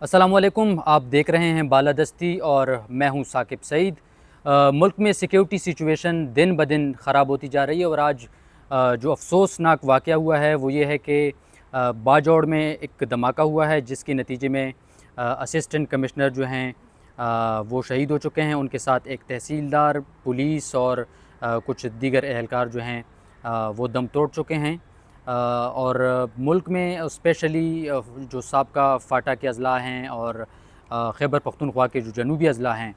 अस्सलामुअलैकुम, आप देख रहे हैं बालादस्ती और मैं हूं साकिब सईद। मुल्क में सिक्योरिटी सिचुएशन दिन ब दिन ख़राब होती जा रही है और आज जो अफसोसनाक वाक़या हुआ है वो ये है कि बाजौड़ में एक धमाका हुआ है जिसके नतीजे में असिस्टेंट कमिश्नर जो हैं वो शहीद हो चुके हैं। उनके साथ एक तहसीलदार, पुलिस और कुछ दीगर एहलकार जो हैं वो दम तोड़ चुके हैं। और मुल्क में स्पेशली जो साबका फाटा के अज़ला हैं और खैबर पख्तूनख्वा के जो जनूबी अज़ला हैं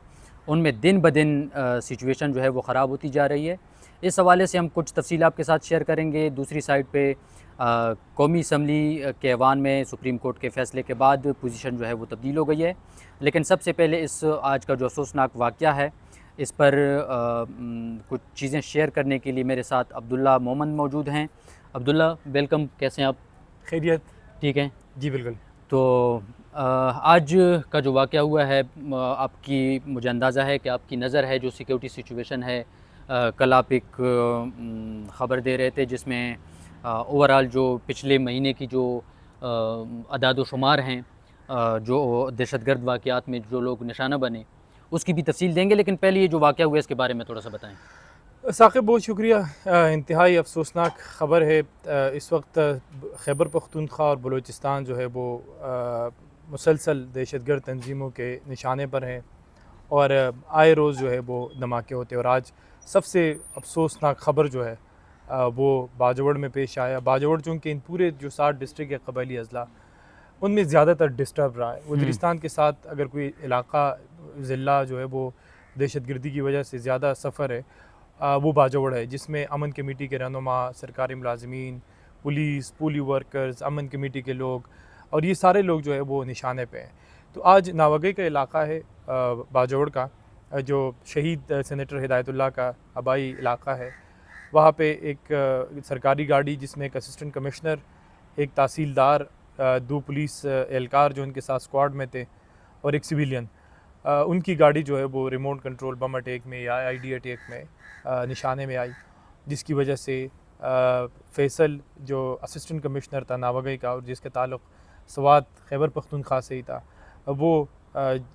उनमें दिन ब दिन सिचुएशन जो है वो ख़राब होती जा रही है। इस हवाले से हम कुछ तफ़सील आपके साथ शेयर करेंगे। दूसरी साइड पे कौमी असम्बली के ऐवान में सुप्रीम कोर्ट के फ़ैसले के बाद पोजीशन जो है वो तब्दील हो गई है। लेकिन सबसे पहले इस आज का जो अफसोसनाक वाक़या है इस पर कुछ चीज़ें शेयर करने के लिए मेरे साथ अब्दुल्ला मोमन मौजूद हैं। अब्दुल्ला, वेलकम, कैसे हैं आप? खैरियत। ठीक हैं जी बिल्कुल। तो आज का जो वाक़या हुआ है, आपकी, मुझे अंदाज़ा है कि आपकी नज़र है जो सिक्योरिटी सिचुएशन है। कल आप एक ख़बर दे रहे थे जिसमें ओवरऑल जो पिछले महीने की जो अदाद व शुमार हैं, जो दहशतगर्द वाक़यात में जो लोग निशाना बने उसकी भी तफ़सील देंगे, लेकिन पहले ये जो वाक़या हुआ है इसके बारे में थोड़ा सा बताएं। साकिब बहुत शुक्रिया। इंतहाई अफसोसनाक ख़बर है। इस वक्त खैबर पख्तूनख्वा और बलूचिस्तान जो है वो मुसलसल दहशतगर्द तंजीमों के निशाने पर हैं और आए रोज़ जो है वो धमाके होते हैं। और आज सबसे अफसोसनाक ख़बर जो है वो बाजौड़ में पेश आया। बाजौड़ चूँकि इन पूरे जो 7 डिस्ट्रिक्ट या कबायली अज़ला उनमें ज़्यादातर डिस्टर्ब रहा है। वज़ीरिस्तान के साथ अगर कोई इलाका ज़िला जो है वो दहशतगर्दी की वजह से ज़्यादा सफ़र है, वो बाजौड़ है, जिसमें अमन कमेटी के रहनुमा, सरकारी मुलाजमीन, पुलिस, पूली वर्कर्स, अमन कमेटी के लोग और ये सारे लोग जो है वो निशाने पे हैं। तो आज नावगई का इलाका है बाजौड़ का, जो शहीद सेनेटर हिदायतुल्लाह का आबाई इलाका है। वहाँ पे एक सरकारी गाड़ी जिसमें एक असिस्टेंट कमिश्नर, एक तहसीलदार, 2 पुलिस एहलकार जो उनके साथ स्क्वाड में थे और एक सिविलियन, उनकी गाड़ी जो है वो रिमोट कंट्रोल बम अटैक में या आईडी अटैक में निशाने में आई, जिसकी वजह से फैसल जो असिस्टेंट कमिश्नर था नावगई का और जिसका ताल्लुक़ स्वात खैबर पख्तूनख्वा से ही था, वो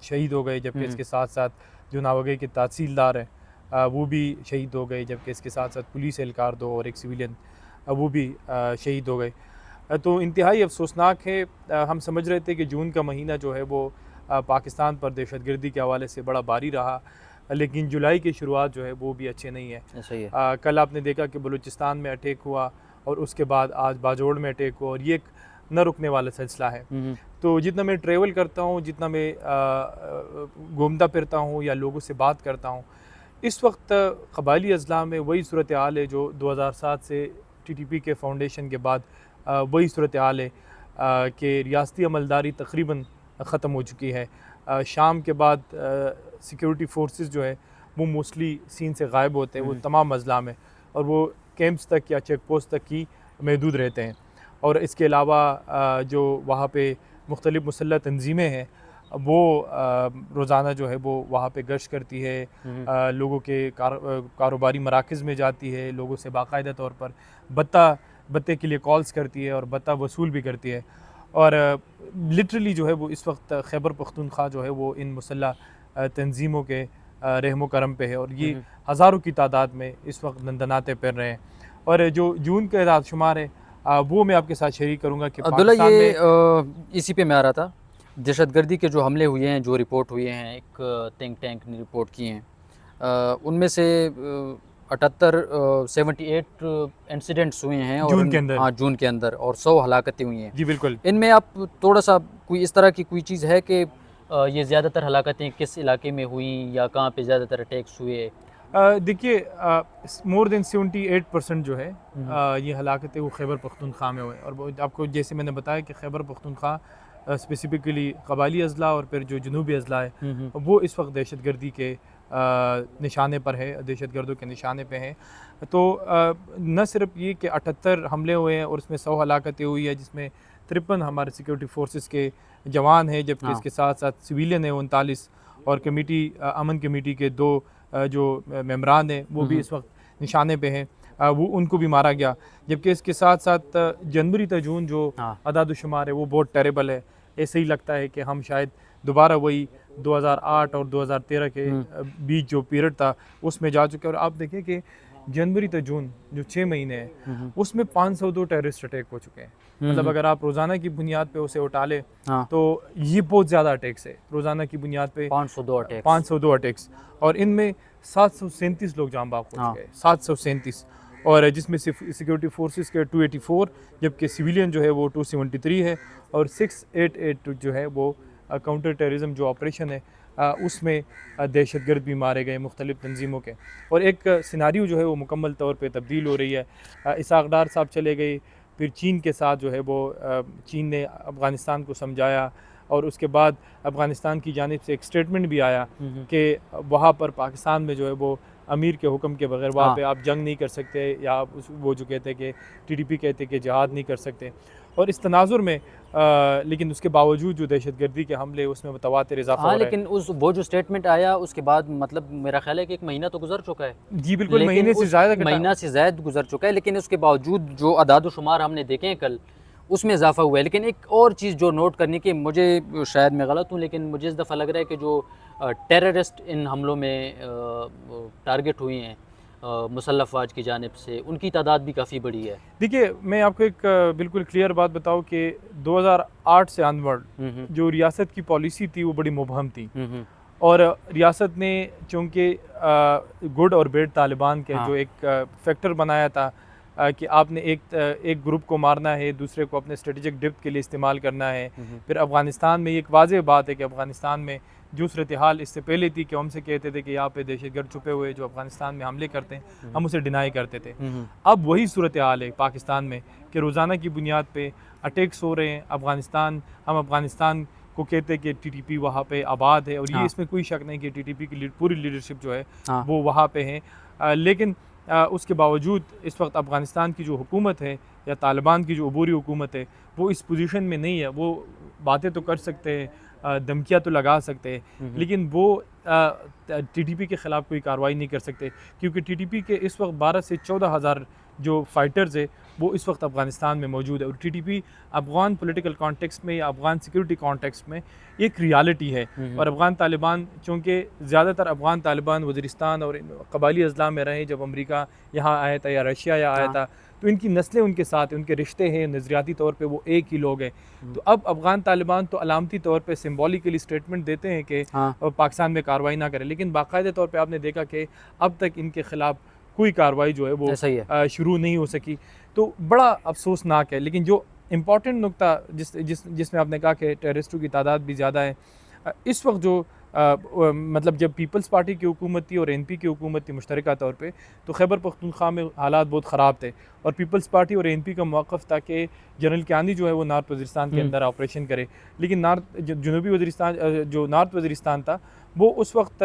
शहीद हो गए। जबकि इसके साथ साथ जो नावगई के तहसीलदार हैं वो भी शहीद हो गए। जबकि इसके साथ साथ पुलिस एहलकार 2 और एक सिविलियन वो भी शहीद हो गए। तो इंतहाई अफसोसनाक है। हम समझ रहे थे कि जून का महीना जो है वो पाकिस्तान पर दहशतगर्दी के हवाले से बड़ा भारी रहा, लेकिन जुलाई की शुरुआत जो है वो भी अच्छे नहीं है। सही है। कल आपने देखा कि बलूचिस्तान में अटैक हुआ और उसके बाद आज बाजौड़ में अटैक हुआ और ये एक न रुकने वाला सिलसिला है। तो जितना मैं ट्रैवल करता हूँ, जितना मैं घूमता फिरता हूँ या लोगों से बात करता हूँ, इस वक्त कबायली अज़ला में वही सूरत हाल है जो 2007 से TTP के फाउंडेशन के बाद वही सूरत हाल है कि रियासती अमलदारी तकरीबन ख़त्म हो चुकी है। शाम के बाद सिक्योरिटी फोर्सेस जो है वो मोस्टली सीन से गायब होते हैं। वो तमाम अज़ला में और वो कैंप्स तक या चेक पोस्ट तक ही महदूद रहते हैं। और इसके अलावा जो वहाँ पे मुख्तलिफ़ मुसल्लह तंजीमें हैं वो रोज़ाना जो है वो वहाँ पे गश्त करती है, लोगों के कारोबारी मराकज़ में जाती है, लोगों से बाकायदा तौर पर बत्ते के लिए कॉल्स करती है और बत्ता वसूल भी करती है। और लिटरली जो है वो इस वक्त खैबर पख्तूनख्वा जो है वो इन मुसल्लह तंजीमों के रहमो करम पे है और ये हज़ारों की तादाद में इस वक्त नंदनाते फिर रहे हैं। और जो जून के अदाद शुमार है वो मैं आपके साथ शेयर करूँगा कि अब्दुल्ला, पाकिस्तान ये में इसी पे मैं आ रहा था। दहशतगर्दी के जो हमले हुए हैं, जो रिपोर्ट हुए हैं, एक थिंक टैंक ने रिपोर्ट किए हैं, उनमें से 78 इंसिडेंट्स हुए हैं और जून के अंदर। हाँ, जून के अंदर, और 100 हलाकतें हुई हैं। जी बिल्कुल। इनमें आप थोड़ा सा कोई इस तरह की कोई चीज़ है कि ये ज़्यादातर हलाकतें किस इलाके में हुई या कहाँ पे ज़्यादातर अटैक्स हुए? देखिए, मोर देन 78% जो है ये हलाकतें वो खैबर पख्तूनख्वा में हुए। और वो आपको जैसे मैंने बताया कि खैबर पख्तूनख्वा स्पेसिफ़िकली कबायली अज़ला और फिर जो जनूबी अज़ला है वो इस वक्त दहशतगर्दी के निशाने पर है, दहशतगर्दों के निशाने पे हैं। तो न सिर्फ ये कि 78 हमले हुए हैं और उसमें 100 हलाकतें हुई है, जिसमें 53 हमारे सिक्योरिटी फोर्सेस के जवान हैं, जबकि इसके साथ साथ सिविलियन है 39 और कमेटी अमन कमेटी के 2 जो मेम्बरान हैं वो भी इस वक्त निशाने पे हैं, वो उनको भी मारा गया। जबकि इसके साथ साथ जनवरी तक जून जो अदाद शुमार है वो बहुत टेरेबल है। ऐसे ही लगता है कि हम शायद दोबारा वही 2008 और 2013 के बीच जो पीरियड था उसमें जा चुके हैं। और आप देखें कि जनवरी से जून जो 6 महीने हैं उसमें 502 टेररिस्ट अटैक हो चुके हैं। मतलब अगर आप रोज़ाना की बुनियाद पे उसे उठा लें तो ये बहुत ज़्यादा अटैक्स है रोज़ाना की बुनियाद पे, 502 अटैक्स। और इनमें 737 लोग जान बाग हो चुके हैं, 737, और जिसमें सिक्योरिटी फोर्सेस के 284, जबकि सिविलियन जो है वो 273 है, और 688 जो है वो काउंटर टेररिज्म जो ऑपरेशन है उसमें दहशतगर्द भी मारे गए मुख्तलिफ़ तंजीमों के। और एक सिनारियो जो है वो मुकम्मल तौर पे तब्दील हो रही है। इसाक डार साहब चले गए, फिर चीन के साथ जो है वो चीन ने अफ़गानिस्तान को समझाया, और उसके बाद अफ़गानिस्तान की जानिब से एक स्टेटमेंट भी आया कि वहाँ पर पाकिस्तान में जो है वो अमीर के हुक्म के बगैर वहाँ पे आप जंग नहीं कर सकते, या वो जो कहते हैं कि टीडीपी कहते हैं कि जहाद नहीं कर सकते। और इस तनाजुर में लेकिन उसके बावजूद जो दहशतगर्दी के हमले उसमें मुतवातिर इजाफा हो रहा है। लेकिन वो जो स्टेटमेंट आया उसके बाद मतलब मेरा ख्याल है कि 1 महीना तो गुजर चुका है। जी बिल्कुल, महीने से ज़्यादा महीना से ज़्यादा गुजर चुका है, लेकिन उसके बावजूद जो अदाद शुमार हमने देखे हैं कल उसमें इजाफा हुआ है। लेकिन एक और चीज़ जो नोट करने की, मुझे शायद मैं गलत हूँ लेकिन मुझे इस दफ़ा लग रहा है कि जो टेररिस्ट इन हमलों में टारगेट हुए हैं मुसल्लफ़ अफ़वाज की जानिब से, उनकी तादाद भी काफ़ी बड़ी है। देखिए, मैं आपको एक बिल्कुल क्लियर बात बताऊँ कि 2008 से ऑनवर्ड जो रियासत की पॉलिसी थी वो बड़ी मुबहम थी, और रियासत ने चूँकि गुड और बैड तालिबान के जो एक फैक्टर बनाया था कि आपने एक ग्रुप को मारना है, दूसरे को अपने स्ट्रेटेजिक डिप्थ के लिए इस्तेमाल करना है। फिर अफ़गानिस्तान में ये एक वाज़ेह बात है कि अफ़गानिस्तान में जो सूरत हाल इससे पहले थी कि हमसे कहते थे कि यहाँ पे दहशतगर्द छुपे हुए जो अफ़गानिस्तान में हमले करते हैं, हम उसे डिनाई करते थे। अब वही सूरत हाल है पाकिस्तान में कि रोज़ाना की बुनियाद पे अटैक्स हो रहे हैं अफ़गानिस्तान। हम अफ़गानिस्तान को कहते हैं कि टीटीपी वहाँ पे आबाद है, और ये इसमें कोई शक नहीं कि टीटीपी की पूरी लीडरशिप जो है वो वहाँ पे है। लेकिन उसके बावजूद इस वक्त अफ़गानिस्तान की जो हुकूमत है या तालिबान की जो अबूरी हुकूमत है वो इस पोजीशन में नहीं है। वो बातें तो कर सकते हैं, धमकियाँ तो लगा सकते हैं, लेकिन वो टीटीपी के ख़िलाफ़ कोई कार्रवाई नहीं कर सकते, क्योंकि टीटीपी के इस वक्त 12 से 14 हज़ार जो फाइटर्स है वो इस वक्त अफ़गानिस्तान में मौजूद है। और टीटीपी अफ़गान पॉलिटिकल कॉन्टेक्स्ट में या अफ़गान सिक्योरिटी कॉन्टेक्स्ट में एक रियलिटी है। और अफ़गान तालिबान, चूँकि ज़्यादातर अफ़गान तालिबान वज़ीरिस्तान और कबायली अज़ला में रहे, जब अमेरिका यहाँ आया था या रशिया यहाँ आया था, तो इनकी नस्लें उनके साथ हैं, उनके रिश्ते हैं, नज़रियाती तौर पे वो एक ही लोग हैं। तो अब अफ़गान तालिबान तो अलामती तौर पे सिम्बॉलिकली स्टेटमेंट देते हैं कि पाकिस्तान में कार्रवाई ना करें, लेकिन बाकायदा तौर पे आपने देखा कि अब तक इनके ख़िलाफ़ कोई कार्रवाई जो है वो शुरू नहीं हो सकी। तो बड़ा अफसोसनाक है। लेकिन जो इम्पॉर्टेंट नुक्ता जिसमें आपने कहा कि टेररिस्टों की तादाद भी ज़्यादा है, इस वक्त जो मतलब जब पीपल्स पार्टी की हुकूमत थी और एनपी की हुकूमत थी मुश्तरका तौर पे, तो खैबर पख्तूनख्वा में हालात बहुत ख़राब थे, और पीपल्स पार्टी और एनपी का मौक़िफ़ था कि जनरल कियानी जो है वो नॉर्थ वज़ीरिस्तान के अंदर ऑपरेशन करे। लेकिन जनूबी वज़ीरिस्तान जो नॉर्थ वज़ीरिस्तान था वो उस वक्त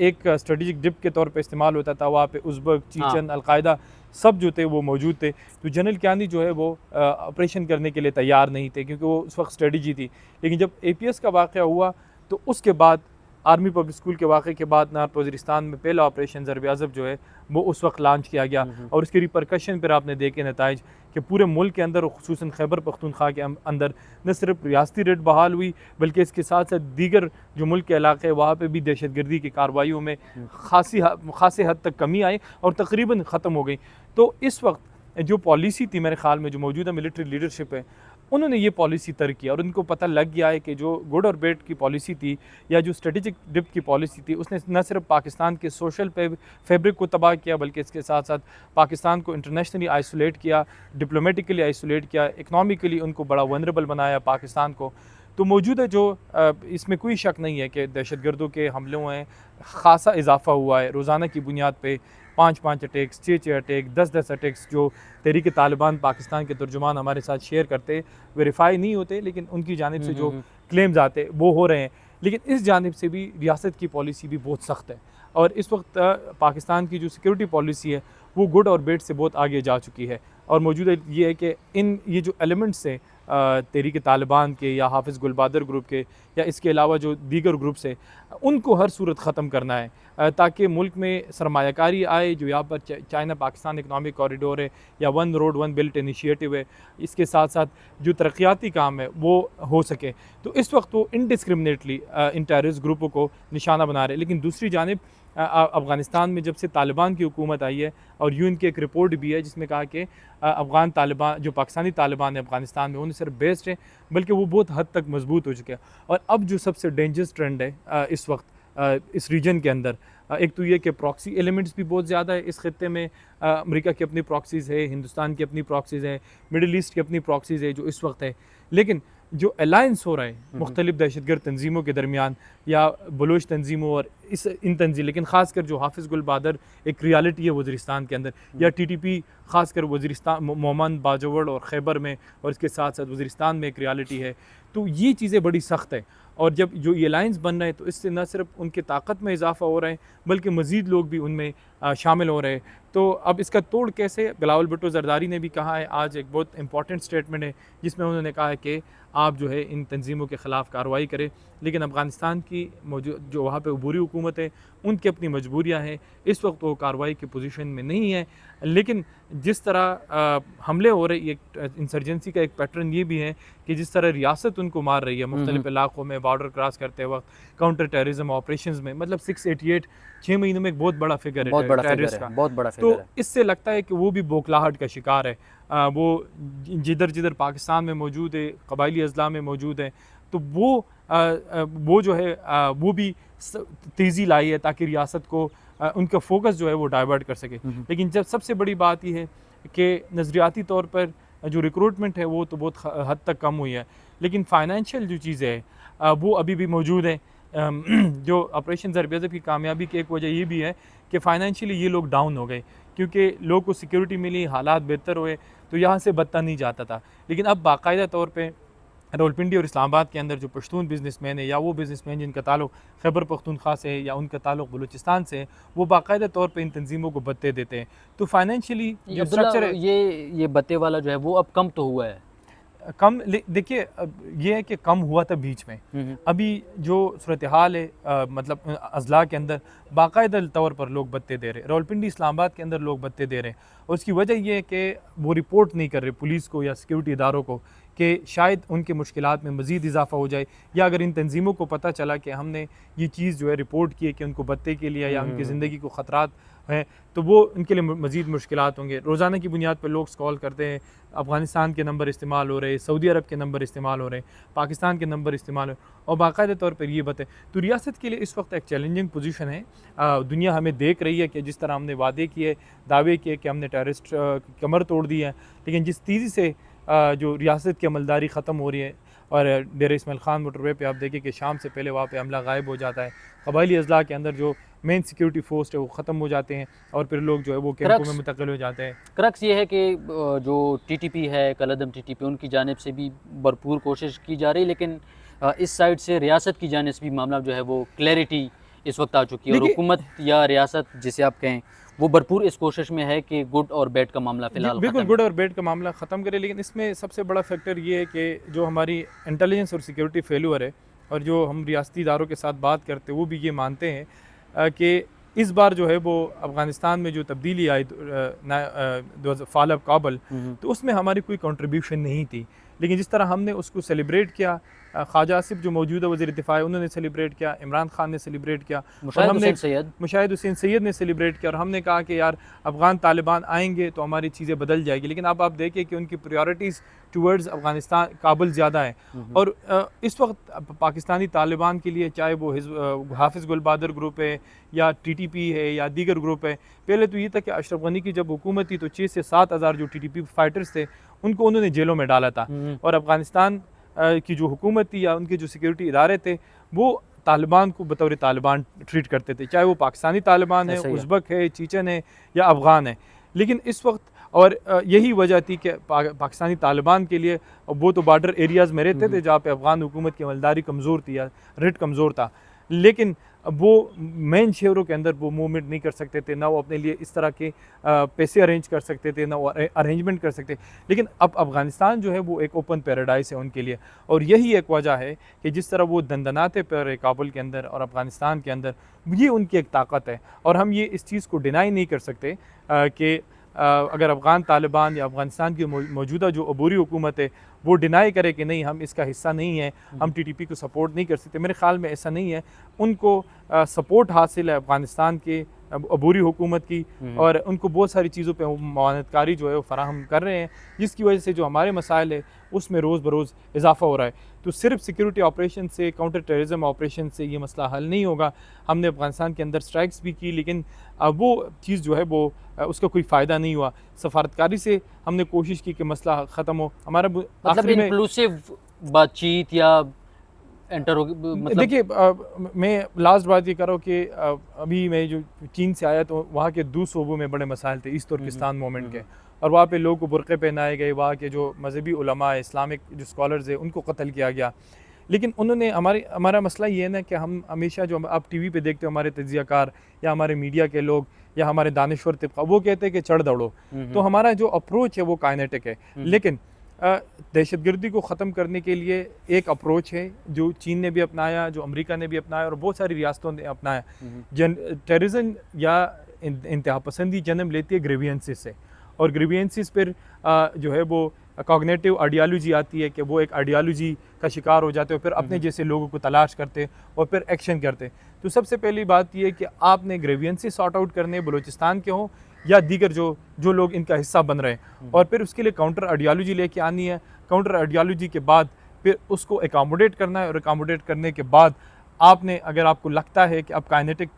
एक स्ट्रेटेजिक डिप के तौर पे इस्तेमाल होता था। वहाँ पे उज़्बक, चीचन, अलकायदा सब जो थे वो मौजूद थे। तो जनरल कियानी जो है वो ऑपरेशन करने के लिए तैयार नहीं थे, क्योंकि वो उस वक्त स्ट्रेटजी थी। लेकिन जब APS का वाक़या हुआ तो उसके बाद आर्मी पब्लिक स्कूल के वाक़े के बाद नॉर्थ वज़ीरिस्तान में पहला ऑपरेशन ज़रब-ए-अज़ब जो है वो उस वक्त लॉन्च किया गया, और उसके रिपरकशन पर आपने देखे नताइज कि पूरे मुल्क के अंदर और ख़ुसूसन खैबर पख्तूनख्वा के अंदर न सिर्फ रियासती रेड बहाल हुई, बल्कि इसके साथ साथ दीगर जो मुल्क के इलाके वहाँ पे भी दहशतगर्दी की कार्रवाइयों में खासी हद तक कमी आई और तकरीबन ख़त्म हो गई। तो इस वक्त जो पॉलिसी थी मेरे ख़्याल में जो मौजूदा मिलिट्री लीडरशिप है उन्होंने ये पॉलिसी तर्क किया, और उनको पता लग गया है कि जो गुड और बैड की पॉलिसी थी या जो स्ट्रेटेजिक डिप की पॉलिसी थी उसने न सिर्फ पाकिस्तान के सोशल फैब्रिक को तबाह किया, बल्कि इसके साथ साथ पाकिस्तान को इंटरनेशनली आइसोलेट किया, डिप्लोमेटिकली आइसोलेट किया, इकनॉमिकली उनको बड़ा वनरेबल बनाया पाकिस्तान को। तो मौजूदा जो इसमें कोई शक नहीं है कि दहशतगर्दों के हमलों में ख़ासा इजाफा हुआ है। रोज़ाना की बुनियाद पे 5-5 अटैक्स, 6-6 अटैक, 10-10 अटैक्स जो तहरीक तालिबान पाकिस्तान के तर्जुमान हमारे साथ शेयर करते, वेरीफाई नहीं होते, लेकिन उनकी जानिब से जो क्लेम्स आते वो हो रहे हैं। लेकिन इस जानिब से भी रियासत की पॉलिसी भी बहुत सख्त है, और इस वक्त पाकिस्तान की जो सिक्योरिटी पॉलिसी है वो गुड और बेड से बहुत आगे जा चुकी है। और मौजूदा ये है कि ये जो एलिमेंट्स हैं तहरीक तालिबान के या हाफिज़ गुलबादर ग्रुप के या इसके अलावा जो दीगर ग्रुप्स है, उनको हर सूरत ख़त्म करना है ताकि मुल्क में सरमायाकारी आए। जो यहाँ पर चाइना पाकिस्तान इकनॉमिक कॉरिडोर है या one road one belt initiative है, इसके साथ साथ जो तरक्याती काम है वो हो सके। तो इस वक्त वो इनडिस्क्रिमिनेटली इन टेररिस्ट ग्रुपों को निशाना बना रहे हैं। लेकिन दूसरी जानिब अफ़गानिस्तान में जब से तालिबान की हुकूमत आई है, और यूएन की एक रिपोर्ट भी है जिसमें कहा कि अफ़गान तालिबान जो पाकिस्तानी तालिबान है अफ़गानिस्तान में, वो न सिर्फ बेस्ड है बल्कि वो बहुत हद तक मजबूत हो चुके हैं। और अब जो सबसे डेंजरस ट्रेंड है इस वक्त इस रीजन के अंदर, एक तो ये कि प्रॉक्सी एलिमेंट्स भी बहुत ज़्यादा है इस खत्ते में। अमेरिका की अपनी प्रॉक्सीज़ है, हिंदुस्तान की अपनी प्रॉक्सीज़ है, मिडिल ईस्ट की अपनी प्रॉक्सीज़ है जो इस वक्त है। लेकिन जो अलायंस हो रहा है मुख्तलिफ दहशतगर्द तंजीमों के दरमियान या बलोच तंजीमों और इन तंजीम, लेकिन ख़ासकर जो हाफिज़ गुलबादर एक रियलिटी है वज़ीरिस्तान के अंदर, या TTP ख़ासकर वज़ीरिस्तान मोमन बाजवड़ और खैबर में, और इसके साथ साथ वज़ीरिस्तान में एक रियलिटी है। तो ये चीज़ें बड़ी सख्त है। और जब जो ये अलायंस बन रहे हैं तो इससे न सिर्फ उनकी ताकत में इजाफा हो रहा है बल्कि मज़ीद लोग भी उनमें शामिल हो रहे हैं। तो अब इसका तोड़ कैसे? बिलावल भुट्टो ज़रदारी ने भी कहा है आज, एक बहुत इंपॉर्टेंट स्टेटमेंट है जिसमें उन्होंने कहा है कि आप जो है इन तंजीमों के ख़िलाफ़ कार्रवाई करें। लेकिन अफ़गानिस्तान की मौजूद जो वहाँ पे अबूरी हुकूमत है उनकी अपनी मजबूरियाँ हैं, इस वक्त वो कार्रवाई की पोजीशन में नहीं है। लेकिन जिस तरह हमले हो रहे, एक इंसर्जेंसी का एक पैटर्न ये भी है कि जिस तरह रियासत उनको मार रही है मुख्तलिफ इलाकों में बॉर्डर क्रॉस करते वक्त, काउंटर टेररिज्म ऑपरेशंस में, मतलब 688 6 महीनों में एक बहुत बड़ा फिगर है टेररिस्ट का, बहुत बड़ा फिगर तो इससे लगता है कि वो भी बौखलाहट का शिकार है। वो जिधर जिधर पाकिस्तान में मौजूद है, कबायली अजला में मौजूद है, तो वो जो है वो भी तेज़ी लाई है ताकि रियासत को उनका फोकस जो है वो डाइवर्ट कर सके। लेकिन जब सबसे बड़ी बात यह है कि नज़रियाती तौर पर जो रिक्रूटमेंट है वो तो बहुत हद तक कम हुई है, लेकिन फ़ाइनेंशियल जो चीज़ें हैं वो अभी भी मौजूद है। जो ऑपरेशन ज़रब की कामयाबी की एक वजह ये भी है कि फ़ाइनेंशियली ये लोग डाउन हो गए, क्योंकि लोग को सिक्योरिटी मिली, हालात बेहतर हुए, तो यहाँ से बदता नहीं जाता था। लेकिन अब बाकायदा तौर पे रावलपिंडी और इस्लामाबाद के अंदर जो पश्तून बिज़नेसमैन है या वो बिज़नेसमैन जिनका ताल्लुक़ खैबर पख्तूनख्वा से है या उनका ताल्लुक़ बलूचिस्तान से है, वो बाकायदा तौर पे इन तंजीमों को बत्ते देते हैं। तो फाइनेंशियली जो स्ट्रक्चर है ये बत्ते वाला जो है वो अब कम तो हुआ है, कम। देखिए ये है कि कम हुआ था बीच में, अभी जो सूरत हाल है मतलब अजला के अंदर बाकायदा तौर पर लोग बत्ते दे रहे हैं, रावलपिंडी इस्लामाबाद के अंदर लोग बत्ते दे रहे हैं। और उसकी वजह यह है कि वो रिपोर्ट नहीं कर रहे पुलिस को या सिक्योरिटी इदारों को कि शायद उनके मुश्किलात में मज़ीद इजाफा हो जाए, या अगर इन तंजीमों को पता चला कि हमने ये चीज़ जो है रिपोर्ट की है कि उनको बत्ते के लिए या उनकी ज़िंदगी को ख़तरात हैं, तो वो उनके लिए मज़ीद मुश्किलात होंगे। रोज़ाना की बुनियाद पर लोग कॉल करते हैं, अफ़गानिस्तान के नंबर इस्तेमाल हो रहे हैं, सऊदी अरब के नंबर इस्तेमाल हो रहे हैं, पाकिस्तान के नंबर इस्तेमाल हो, और बाकायदा तौर पर ये बात है। तो रियासत के लिए इस वक्त एक चैलेंजिंग पोजीशन है। दुनिया हमें देख रही है कि जिस तरह हमने वादे किए, दावे किए कि हमने टेररिस्ट कमर तोड़ दी है, लेकिन जिस तेज़ी से जो रियासत की अमलदारी ख़त्म हो रही है, और डेरा इस्माइल ख़ान मोटरवे पे आप देखिए कि शाम से पहले वहाँ पे हमला गायब हो जाता है, कबायली अजला के अंदर जो मेन सिक्योरिटी फोर्स है वो ख़त्म हो जाते हैं, और फिर लोग जो है वो कैंपों में मुंतकिल हो जाते हैं। क्रक्स ये है कि जो TTP है, कलअदम TTP, उनकी जानिब से भी भरपूर कोशिश की जा रही है, लेकिन इस साइड से रियासत की जानिब से भी मामला जो है वो क्लैरिटी इस वक्त आ चुकी है, और हुकूमत या रियासत जिसे आप कहें वो भरपूर इस कोशिश में है कि गुड और बैड का मामला फ़िलहाल बिल्कुल गुड और बैड का मामला ख़त्म करे। लेकिन इसमें सबसे बड़ा फैक्टर ये है कि जो हमारी इंटेलिजेंस और सिक्योरिटी फेल्यूर है, और जो हम रियासती इदारों के साथ बात करते हैं वो भी ये मानते हैं कि इस बार जो है वो अफ़गानिस्तान में जो तब्दीली आई फाल ऑफ काबल, तो उसमें हमारी कोई कंट्रीब्यूशन नहीं थी। लेकिन जिस तरह हमने उसको सेलिब्रेट किया, ख्वाजा आसिफ जो मौजूदा वज़ीर दिफ़ा है उन्होंने सेलिब्रेट किया, इमरान खान ने सेलिब्रेट किया, मुशाहिद हुसैन सैयद ने सेलिब्रेट किया, और हमने कहा कि यार अफ़गान तालिबान आएंगे तो हमारी चीज़ें बदल जाएगी। लेकिन अब आप देखिए कि उनकी प्रायोरिटीज़ टूवर्ड्स अफ़गानिस्तान काबुल ज़्यादा है, और इस वक्त पाकिस्तानी तालिबान के लिए चाहे वो हाफिज़ गुलबादर ग्रुप है या TTP है या दीगर ग्रुप है, पहले तो ये था कि अशरफ गनी की जब हुकूमत थी तो 6 से 7 हज़ार जो TTP फाइटर्स थे उनको उन्होंने जेलों में डाला था, और अफ़गानिस्तान की जो हुकूमत थी या उनके जो सिक्योरिटी इदारे थे वो तालिबान को बतौर तालिबान ट्रीट करते थे, चाहे वो पाकिस्तानी तालिबान है, उज़्बक है, चीचन है या अफ़गान है। लेकिन इस वक्त, और यही वजह थी कि पाकिस्तानी तालिबान के लिए वो तो बॉर्डर एरियाज़ में रहते थे जहाँ पे अफ़गान हुकूमत की अमलदारी कमज़ोर थी या रेट कमज़ोर था। लेकिन वो मेन शहरों के अंदर वो मूवमेंट नहीं कर सकते थे, ना वो अपने लिए इस तरह के पैसे अरेंज कर सकते थे, ना वो अरेंजमेंट कर सकते। लेकिन अब अफ़गानिस्तान जो है वो एक ओपन पैराडाइस है उनके लिए, और यही एक वजह है कि जिस तरह वो दंदनाते पर काबुल के अंदर और अफ़गानिस्तान के अंदर, ये उनकी एक ताकत है। और हम ये इस चीज़ को डिनाई नहीं कर सकते कि अगर अफ़गान तालिबान या अफ़गानिस्तान की मौजूदा जो अबूरी हुकूमत है वो डिनाई करे कि नहीं हम इसका हिस्सा नहीं है, हम टीटीपी को सपोर्ट नहीं कर सकते, मेरे ख़्याल में ऐसा नहीं है। उनको सपोर्ट हासिल है अफ़गानिस्तान के अबूरी हुकूमत की, और उनको बहुत सारी चीज़ों पे मुआवनतकारी जो है वो फ़राहम कर रहे हैं, जिसकी वजह से जो हमारे मसाइल है उसमें रोज़ बरोज़ इजाफ़ा हो रहा है। तो सिर्फ सिक्योरिटी ऑपरेशन से, काउंटर टेररिज्म ऑपरेशन से ये मसला हल नहीं होगा। हमने अफ़गानिस्तान के अंदर स्ट्राइक्स भी की, लेकिन वो चीज़ जो है वो उसका कोई फ़ायदा नहीं हुआ। सफारतकारी से हमने कोशिश की कि मसला ख़त्म हो। हमारा मतलब आखिरी में इंक्लूसिव बातचीत या मतलब देखिए, मैं लास्ट बात ये कर रहा हूँ कि अभी मैं जो चीन से आया तो वहाँ के 2 सूबों में बड़े मसाइल थे ईस्ट तुर्किस्तान मूवमेंट के, और वहाँ पे लोगों को बुरक़े पहनाए गए, वहाँ के जो मजहबी उलमा इस्लामिक जो स्कॉलर्स हैं उनको कत्ल किया गया। लेकिन उन्होंने हमारा मसला ये है ना कि हम हमेशा जो आप टीवी पे देखते हो हमारे तज्ज़ियाकार या हमारे मीडिया के लोग या हमारे दानिश्वर तबका, वो कहते हैं कि चढ़ दौड़ो। तो हमारा जो अप्रोच है वो काइनेटिक है। लेकिन दहशतगर्दी को ख़त्म करने के लिए एक अप्रोच है जो चीन ने भी अपनाया, जो अमेरिका ने भी अपनाया और बहुत सारी रियासतों ने अपनाया। टेररिज्म या इंतहा पसंदी जन्म लेती है ग्रीवियंसेस से, और ग्रीवियंसेस पर जो है वो कॉग्निटिव आइडियालॉजी आती है कि वो एक आइडियालॉजी का शिकार हो जाते हो, फिर अपने जैसे लोगों को तलाश करते और फिर एक्शन करते। तो सबसे पहली बात ये है कि आपने ग्रीवियंसेस सॉर्ट आउट करने, बलूचिस्तान के हों या दीगर जो लोग इनका हिस्सा बन रहे हैं, और फिर उसके लिए काउंटर आइडियालॉजी लेके आनी है। काउंटर आइडियालॉजी के बाद फिर उसको एकोमोडेट करना है, और एकोमोडेट करने के बाद आपने, अगर आपको लगता है कि अब काइनेटिक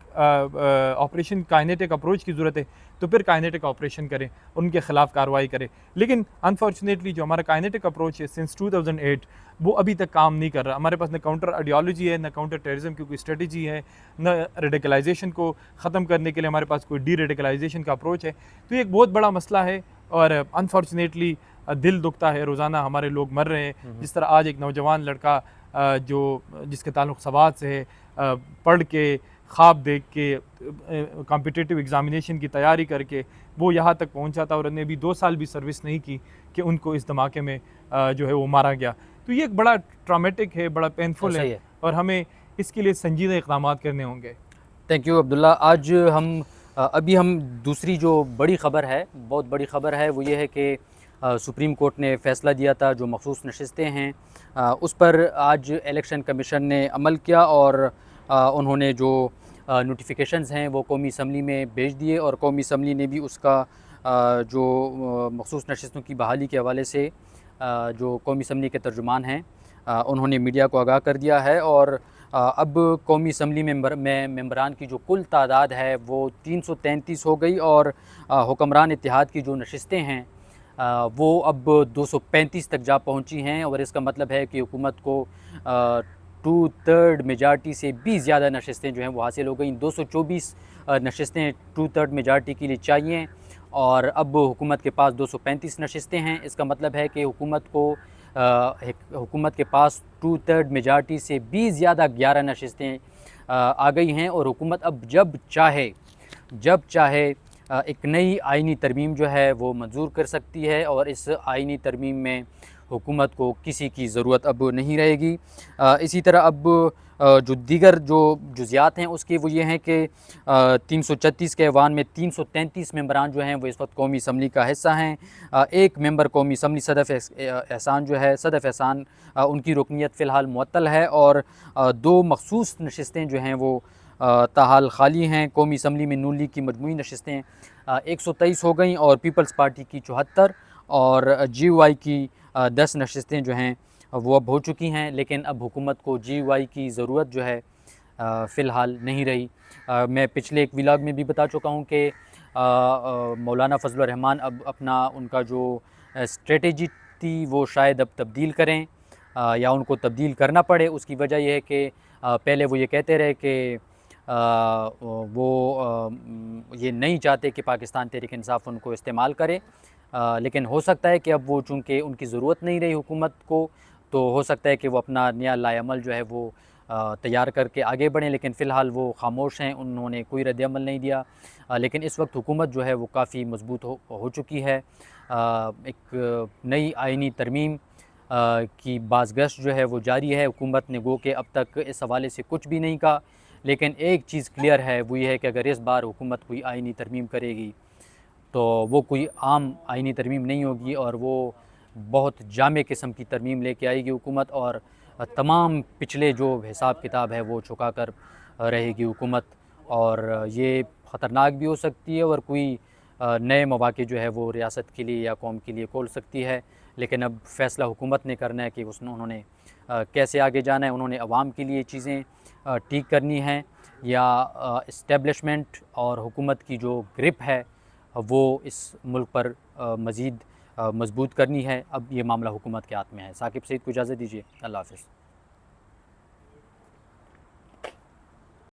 ऑपरेशन, काइनेटिक अप्रोच की ज़रूरत है, तो फिर काइनेटिक ऑपरेशन करें, उनके ख़िलाफ़ कार्रवाई करें। लेकिन अनफॉर्चुनेटली जो हमारा काइनेटिक अप्रोच है सिंस 2008 वो अभी तक काम नहीं कर रहा। हमारे पास न काउंटर आइडियालॉजी है, न काउंटर टेररिज्म की कोई स्ट्रेटजी है, न रेडिकलाइजेशन को ख़त्म करने के लिए हमारे पास कोई डी रेडिकलाइजेशन का अप्रोच है। तो ये एक बहुत बड़ा मसला है, और अनफॉर्चुनेटली दिल दुखता है, रोज़ाना हमारे लोग मर रहे हैं। जिस तरह आज एक नौजवान लड़का जिसके ताल्लुक़ सवात से है, पढ़ के, ख्वाब देख के, कॉम्पिटिटिव एग्ज़ामिनेशन की तैयारी करके वो यहाँ तक पहुँचा था, और उन्हें भी 2 साल भी सर्विस नहीं की कि उनको इस धमाके में जो है वो मारा गया। तो ये एक बड़ा ट्रॉमेटिक है, बड़ा पेनफुल है, और हमें इसके लिए संजीदा इक़दाम करने होंगे। Thank you Abdullah. आज अभी हम दूसरी जो बड़ी ख़बर है, बहुत बड़ी ख़बर है, वो ये है कि सुप्रीम कोर्ट ने फ़ैसला दिया था जो मख़सूस नशिस्तें हैं उस पर आज इलेक्शन कमीशन ने अमल किया, और उन्होंने जो नोटिफिकेशंस हैं वो कौमी असम्बली में भेज दिए, और कौमी असम्बली ने भी उसका जो मख़सूस नशिस्तों की बहाली के हवाले से जो कौमी असम्बली के तर्जुमान हैं उन्होंने मीडिया को आगाह कर दिया है। और अब कौमी असम्बली में मेंबरान की जो कुल तादाद है वो 333 हो गई, और हुक्मरान इत्तेहाद की जो नशिस्तें हैं वो अब 235 तक जा पहुंची हैं, और इसका मतलब है कि हुकूमत को 2/3 मेजॉरिटी से भी ज़्यादा नशिस्तें जो हैं वो हासिल हो गई। 224 नशिस्तें 2/3 मेजॉरिटी के लिए चाहिए, और अब हुकूमत के पास 235 नशिस्तें हैं। इसका मतलब है कि हुकूमत के पास 2/3 मेजॉरिटी से भी ज़्यादा 11 नशिस्तें आ गई हैं, और हुकूमत अब जब चाहे एक नई आइनी तरमीम जो है वो मंजूर कर सकती है, और इस आइनी तरमीम में हुकूमत को किसी की ज़रूरत अब नहीं रहेगी। इसी तरह अब जो दीगर जो जुज़ियात हैं उसके वो ये हैं कि 336 के ऐवान में 333 मेंबरान जो हैं वो इस वक्त कौमी असम्बली का हिस्सा हैं। एक मेंबर कौमी असम्बली सदफ़ एहसान उनकी रुकनीत फ़िलहाल मुअत्तल है, और 2 मख़सूस नशिस्तें जो हैं वो ताहाल खाली हैं। कौमी असम्बली में नून लीग की मजमूई नशिस्तें 123 हो गई, और पीपल्स पार्टी की 74 और GUI की 10 नशिस्तें जो हैं वो अब हो चुकी हैं। लेकिन अब हुकूमत को GUI की ज़रूरत जो है फ़िलहाल नहीं रही। मैं पिछले एक व्लॉग में भी बता चुका हूँ कि मौलाना फजलुर रहमान अब अपना उनका जो स्ट्रेटजी थी वो शायद अब तब्दील करें, या उनको तब्दील करना पड़े। उसकी वजह यह है कि पहले वो ये कहते रहे कि वो ये नहीं चाहते कि पाकिस्तान तहरीक इंसाफ उनको इस्तेमाल करे, लेकिन हो सकता है कि अब वो चूँकि उनकी ज़रूरत नहीं रही हुकूमत को, तो हो सकता है कि वो अपना नया लाएअमल जो है वो तैयार करके आगे बढ़ें, लेकिन फ़िलहाल वो खामोश हैं, उन्होंने कोई रद्द-ए-अमल नहीं दिया। लेकिन इस वक्त हुकूमत जो है वो काफ़ी मज़बूत हो चुकी है। एक नई आइनी तरमीम की बाज़गश्त जो है वो जारी है। हुकूमत ने गो के अब तक इस हवाले से कुछ भी नहीं कहा, लेकिन एक चीज़ क्लियर है, वो ये है कि अगर इस बार हुकूमत कोई आइनी तरमीम करेगी तो वो कोई आम आइनी तरमीम नहीं होगी, और वो बहुत जामे किस्म की तरमीम लेके आएगी हुकूमत, और तमाम पिछले जो हिसाब किताब है वो चुका कर रहेगी हुकूमत। और ये ख़तरनाक भी हो सकती है, और कोई नए मौक़े जो है वो रियासत के लिए या कौम के लिए खोल सकती है। लेकिन अब फ़ैसला हुकूमत ने करना है कि उन्होंने कैसे आगे जाना है। उन्होंने अवाम के लिए चीज़ें ठीक करनी हैं, या इस्टेब्लिशमेंट और हुकूमत की जो ग्रिप है वो इस मुल्क पर मज़ीद मज़बूत करनी है। अब ये मामला हुकूमत के हाथ में है। साकिब सईद को इजाज़त दीजिए। अल्लाह हाफ़िज़।